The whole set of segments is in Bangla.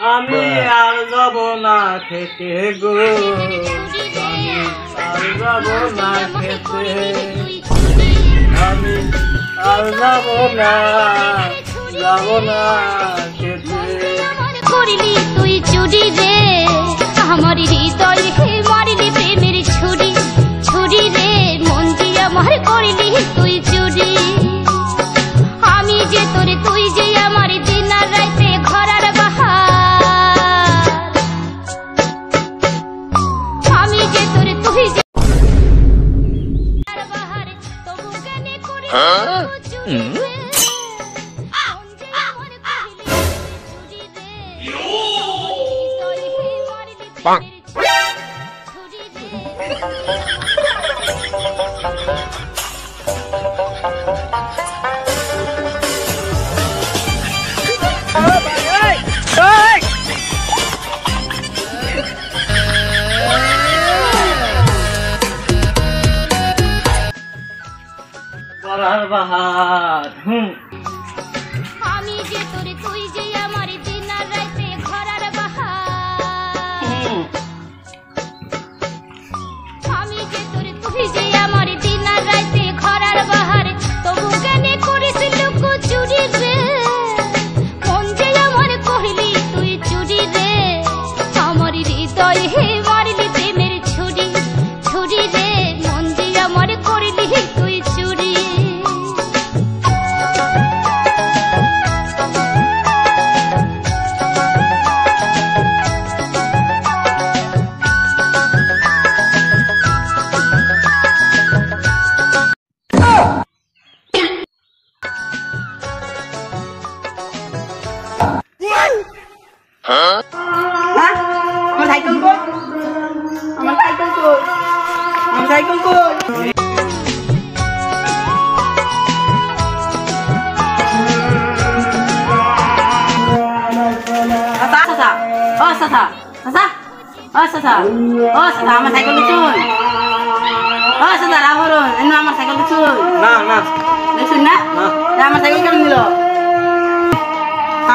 আমি আর যাব না খেতে গো, আমি আর যাব না খেতে, আমি আর যাব না খেতে। করিলি তুই চুরি রে আমার হৃদয় হে মারিলি প্রেমের ছুরি ছুরি রে মন দিয়ে আমার করিলি তুই চুরি। আমি যে তোরে তুই যে আমার দিন আর রাইতে ঘরার বাহার, আমি যে তোরে তুই যে বাহার তবু কেন করিলি চুরি রে। Bang. ঘরার বাহার আমি যে তোরে তুই যে আমার দিন আর রাইতে ঘরার বাহার, আমি যে তোরে তুই যে আমার দিন আর রাইতে ঘরার বাহার তবু কেন করিস লোক চুরি রে মন যে আমার কহিলি তুই চুরি রে। আমার হৃদয় হে মারিলি প্রেমের ছুরি ছুরি রে মন যে আমার করিলি তুই চুরি। আমার সাইকেল কই, আমার সাইকেল কই, আমার সাইকেল কই। আমার সাইকেল চুন, আমার সাইকেল চুন না না দেখুন না, আমার সাইকেল কেমন দিল?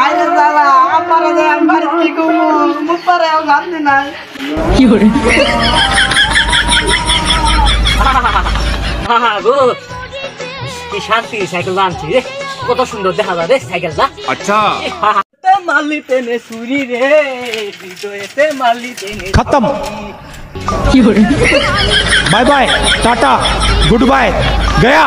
আরে দাদা আমার আমার কি করবো মুখ পারে জানতে নাই কি করে গো কি শান্তি সাইকেল আনছি রে, কত সুন্দর দেখা যায় রে সাইকেলটা। अच्छा মালি তেনে চুরি রে হৃদয়েতে মালি তেনে खत्म bye bye tata goodbye गया।